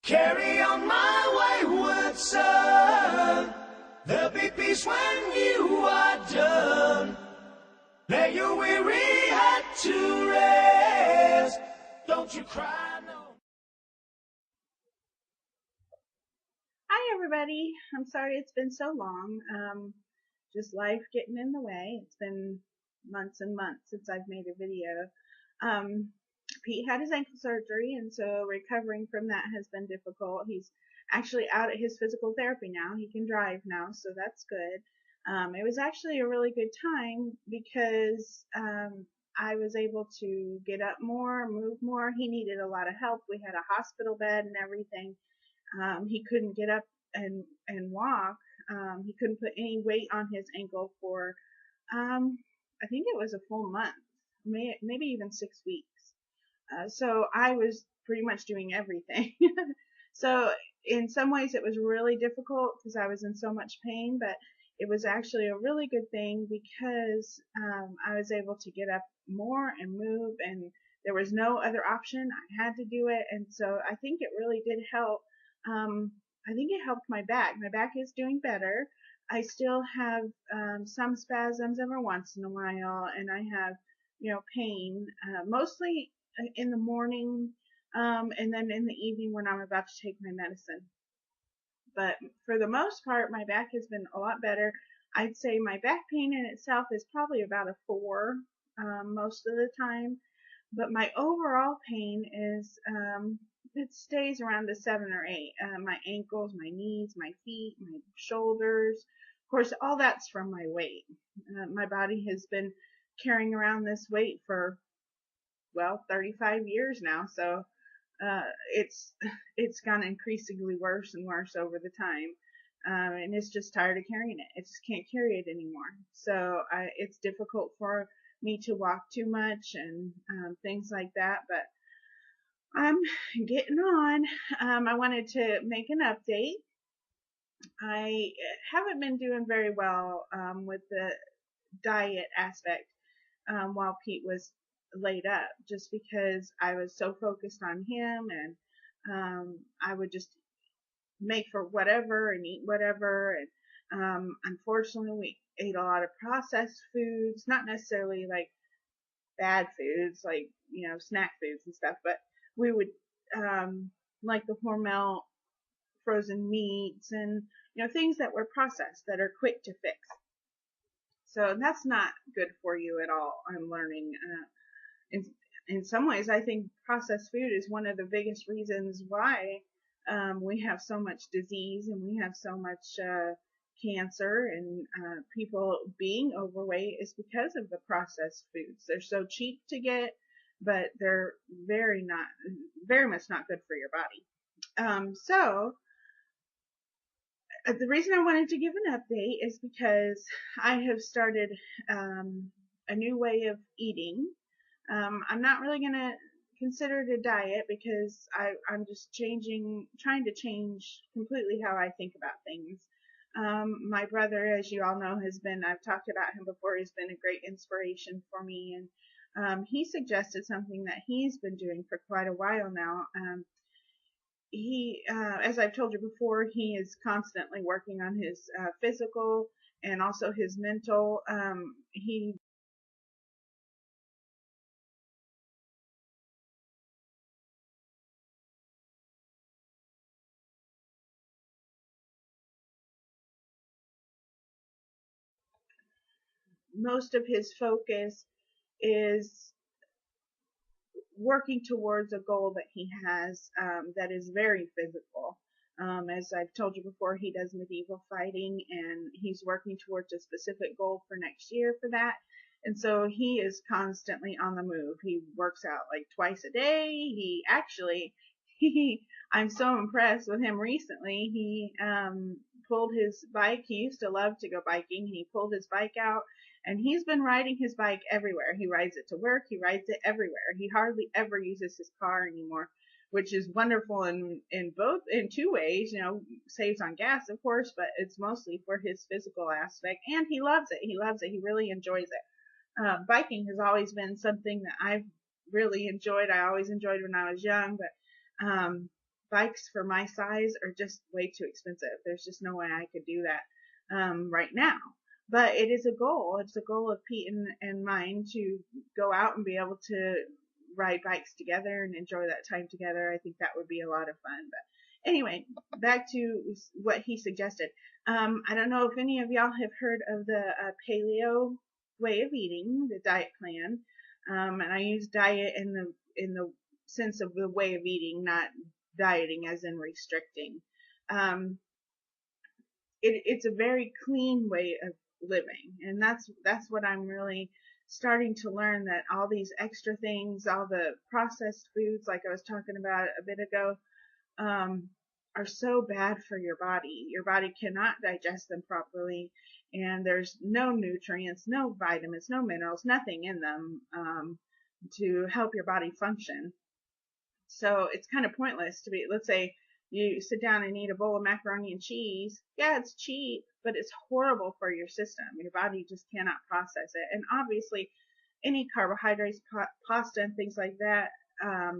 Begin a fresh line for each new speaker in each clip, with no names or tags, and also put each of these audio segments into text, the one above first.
Carry on my wayward son. There'll be peace when you are done. Lay your weary head to rest. Don't you cry no.
Hi everybody. I'm sorry it's been so long. Just life getting in the way. It's been months and months since I've made a video. Pete had his ankle surgery, and so recovering from that has been difficult. He's actually out at his physical therapy now. He can drive now, so that's good. It was actually a really good time because I was able to get up more, move more. He needed a lot of help. We had a hospital bed and everything. He couldn't get up and walk. He couldn't put any weight on his ankle for I think it was a full month, maybe even 6 weeks. So I was pretty much doing everything. So in some ways it was really difficult because I was in so much pain, but it was actually a really good thing because I was able to get up more and move, and there was no other option. I had to do it, and so I think it really did help. I think it helped my back. My back is doing better. I still have some spasms every once in a while, and I have, pain, mostly in the morning, and then in the evening when I'm about to take my medicine. But for the most part, my back has been a lot better. I'd say my back pain in itself is probably about a 4 most of the time, but my overall pain is it stays around a 7 or 8. My ankles, my knees, my feet, my shoulders. Of course, all that's from my weight. My body has been carrying around this weight for 35 years now, so it's gone increasingly worse and worse over the time, and it's just tired of carrying it. It just can't carry it anymore. So it's difficult for me to walk too much and things like that, but I'm getting on. I wanted to make an update. I haven't been doing very well with the diet aspect while Pete was laid up, just because I was so focused on him, and I would just make for whatever and eat whatever, and unfortunately we ate a lot of processed foods, not necessarily like bad foods like snack foods and stuff, but we would like the Hormel frozen meats and things that were processed that are quick to fix. So that's not good for you at all. I'm learning. In some ways, I think processed food is one of the biggest reasons why we have so much disease and we have so much cancer and people being overweight is because of the processed foods. They're so cheap to get, but they're very much not good for your body. So the reason I wanted to give an update is because I have started a new way of eating. I'm not really going to consider it a diet because I'm just trying to change completely how I think about things. My brother, as you all know, I've talked about him before, he's been a great inspiration for me, and he suggested something that he's been doing for quite a while now. He, as I've told you before, he is constantly working on his physical and also his mental. He most of his focus is working towards a goal that he has that is very physical. As I've told you before, he does medieval fighting, and he's working towards a specific goal for next year for that. And so he is constantly on the move. He works out like twice a day. I'm so impressed with him recently. He pulled his bike. He used to love to go biking. He pulled his bike out, and he's been riding his bike everywhere. He rides it to work. He rides it everywhere. He hardly ever uses his car anymore, which is wonderful in two ways. Saves on gas, of course, but it's mostly for his physical aspect, and he loves it. He loves it. He really enjoys it. Biking has always been something that I've really enjoyed. I always enjoyed when I was young, but bikes for my size are just way too expensive. There's just no way I could do that right now. But it is a goal. It's a goal of Pete and mine to go out and be able to ride bikes together and enjoy that time together. I think that would be a lot of fun. But anyway, back to what he suggested. I don't know if any of y'all have heard of the Paleo way of eating, the diet plan. And I use diet in the sense of the way of eating, not dieting as in restricting. It's a very clean way of living, and that's what I'm really starting to learn, that all these extra things, all the processed foods like I was talking about a bit ago, are so bad for your body. Your body cannot digest them properly, and there's no nutrients, no vitamins, no minerals, nothing in them to help your body function. So it's kind of pointless to be, let's say you sit down and eat a bowl of macaroni and cheese. Yeah, it's cheap, but it's horrible for your system. Your body just cannot process it. And obviously, any carbohydrates, pasta and things like that,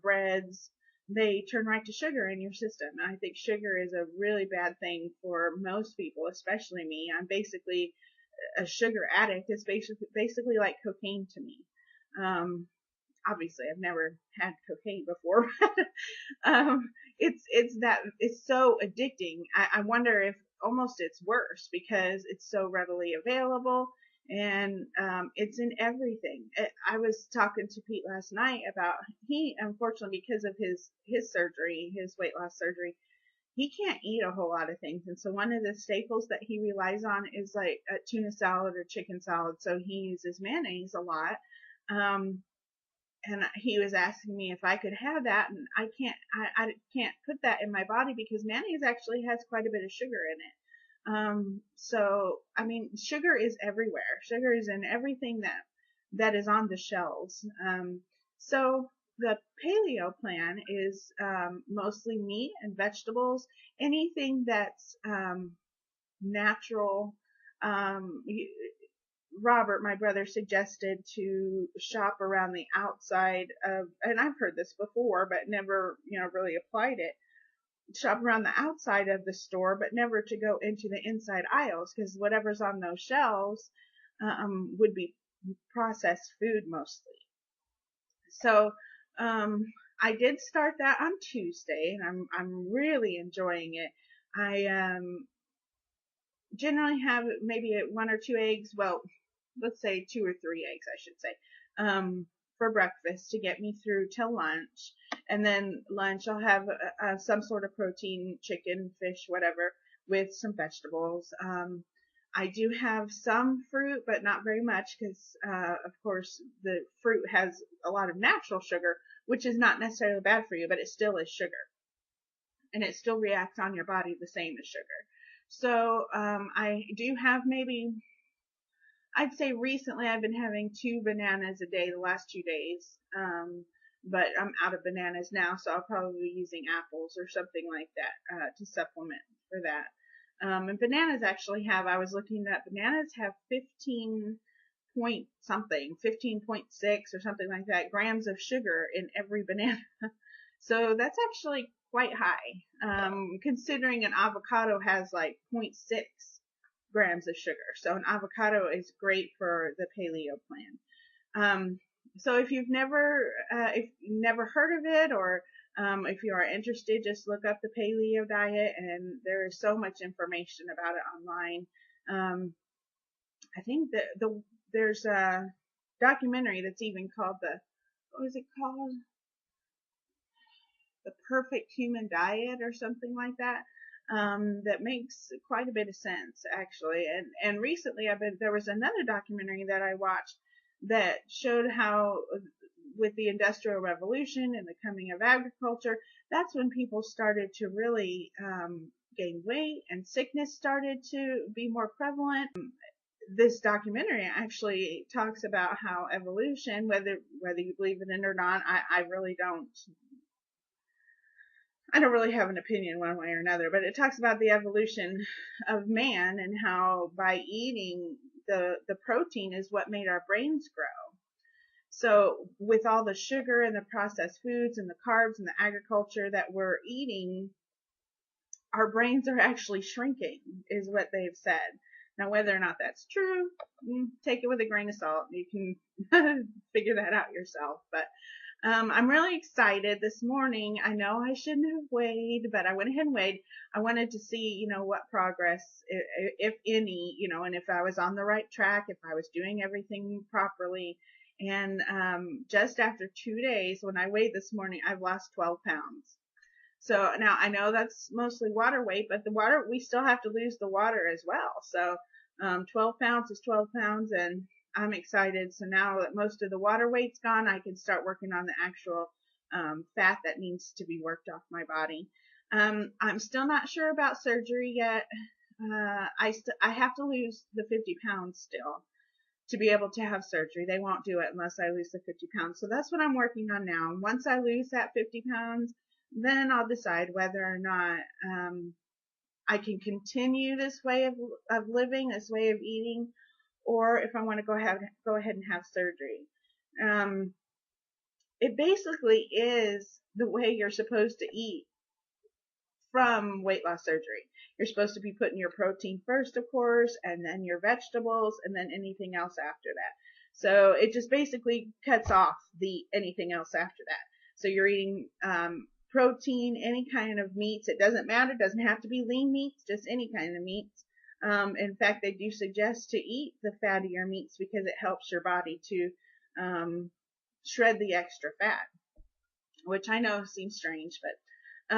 breads, they turn right to sugar in your system. And I think sugar is a really bad thing for most people, especially me. I'm basically a sugar addict. It's basically like cocaine to me. Obviously, I've never had cocaine before. It's so addicting. I wonder if almost it's worse because it's so readily available, and it's in everything. I was talking to Pete last night about, he unfortunately, because of his surgery, his weight loss surgery, he can't eat a whole lot of things, and so one of the staples that he relies on is like a tuna salad or chicken salad. So he uses mayonnaise a lot. And he was asking me if I could have that, and I can't put that in my body because mayonnaise actually has quite a bit of sugar in it. So I mean, sugar is everywhere. Sugar is in everything that is on the shelves. So the paleo plan is mostly meat and vegetables, anything that's natural. Robert, my brother, suggested to shop around the outside of, and I've heard this before, but never, really applied it. Shop around the outside of the store, but never to go into the inside aisles, because whatever's on those shelves would be processed food mostly. So I did start that on Tuesday, and I'm really enjoying it. I generally have maybe 1 or 2 eggs. Well, let's say 2 or 3 eggs, I should say, for breakfast to get me through till lunch. And then lunch, I'll have some sort of protein, chicken, fish, whatever, with some vegetables. I do have some fruit, but not very much because, of course, the fruit has a lot of natural sugar, which is not necessarily bad for you, but it still is sugar. And it still reacts on your body the same as sugar. So I do have maybe, I'd say recently I've been having 2 bananas a day the last 2 days. But I'm out of bananas now, so I'll probably be using apples or something like that to supplement for that. And bananas actually have, I was looking at, bananas have 15 point something, 15.6 or something like that grams of sugar in every banana. So that's actually quite high, considering an avocado has like 0.6 grams of sugar. So an avocado is great for the paleo plan. So if you've never heard of it, or if you are interested, just look up the paleo diet, and there is so much information about it online. I think that there's a documentary that's even called what was it called? The Perfect Human Diet or something like that. That makes quite a bit of sense, actually. And recently there was another documentary that I watched that showed how with the Industrial Revolution and the coming of agriculture, that's when people started to really gain weight, and sickness started to be more prevalent. This documentary actually talks about how evolution, whether you believe in it or not, I really don't. I don't really have an opinion one way or another, but it talks about the evolution of man and how by eating the protein is what made our brains grow. So with all the sugar and the processed foods and the carbs and the agriculture that we're eating, our brains are actually shrinking, is what they've said. Now, whether or not that's true, take it with a grain of salt. You can figure that out yourself. But I'm really excited this morning. I know I shouldn't have weighed, but I went ahead and weighed. I wanted to see, what progress, if any, and if I was on the right track, if I was doing everything properly. And just after 2 days, when I weighed this morning, I've lost 12 pounds. So now I know that's mostly water weight, but the water, we still have to lose the water as well. So 12 pounds is 12 pounds, and I'm excited. So now that most of the water weight's gone, I can start working on the actual fat that needs to be worked off my body. I'm still not sure about surgery yet. I have to lose the 50 pounds still to be able to have surgery. They won't do it unless I lose the 50 pounds. So that's what I'm working on now. Once I lose that 50 pounds, then I'll decide whether or not I can continue this way of living, this way of eating, or if I want to go ahead and have surgery. It basically is the way you're supposed to eat from weight loss surgery. You're supposed to be putting your protein first, of course, and then your vegetables, and then anything else after that. So it just basically cuts off the anything else after that. So you're eating protein, any kind of meats. It doesn't matter. It doesn't have to be lean meats, just any kind of meats. In fact, they do suggest to eat the fattier meats because it helps your body to shred the extra fat, which I know seems strange, but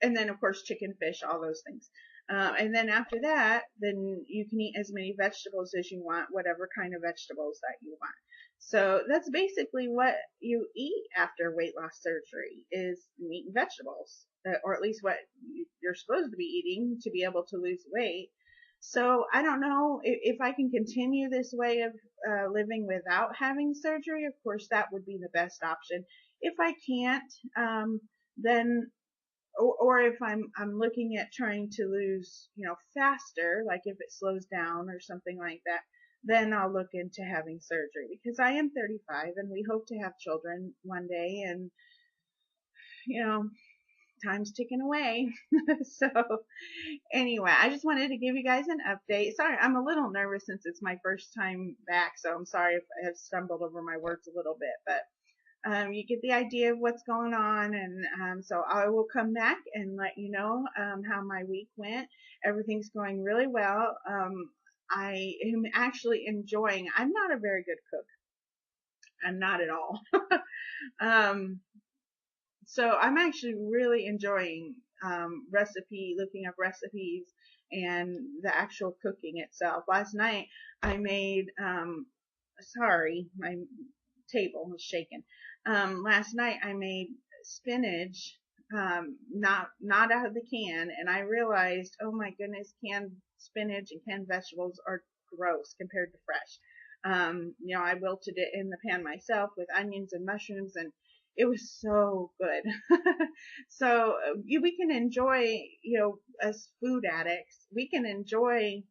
and then of course chicken, fish, all those things. And then after that, then you can eat as many vegetables as you want, whatever kind of vegetables that you want. So that's basically what you eat after weight loss surgery is meat and vegetables, or at least what you're supposed to be eating to be able to lose weight. So I don't know if I can continue this way of living without having surgery. Of course, that would be the best option. If I can't, then or if I'm looking at trying to lose, faster, like if it slows down or something like that, then I'll look into having surgery because I am 35 and we hope to have children one day, and time's ticking away. So anyway, I just wanted to give you guys an update. Sorry, I'm a little nervous since it's my first time back, so I'm sorry if I have stumbled over my words a little bit, but you get the idea of what's going on, and so I will come back and let you know how my week went. Everything's going really well. I am actually enjoying. I'm not a very good cook. I'm not at all. So I'm actually really enjoying looking up recipes and the actual cooking itself. Last night I made sorry, my table was shaking. Last night I made spinach, not out of the can, and I realized, oh my goodness, canned spinach and canned vegetables are gross compared to fresh. I wilted it in the pan myself with onions and mushrooms, and it was so good. So we can enjoy, as food addicts, we can enjoy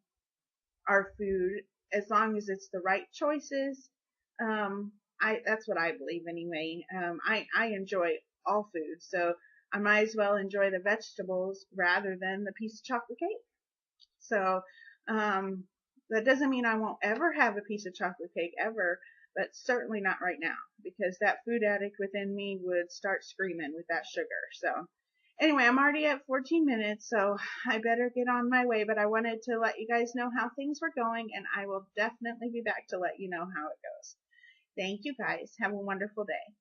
our food as long as it's the right choices. That's what I believe anyway. I enjoy all food, so I might as well enjoy the vegetables rather than the piece of chocolate cake. So, that doesn't mean I won't ever have a piece of chocolate cake ever, but certainly not right now because that food addict within me would start screaming with that sugar. So anyway, I'm already at 14 minutes, so I better get on my way, but I wanted to let you guys know how things were going, and I will definitely be back to let you know how it goes. Thank you guys. Have a wonderful day.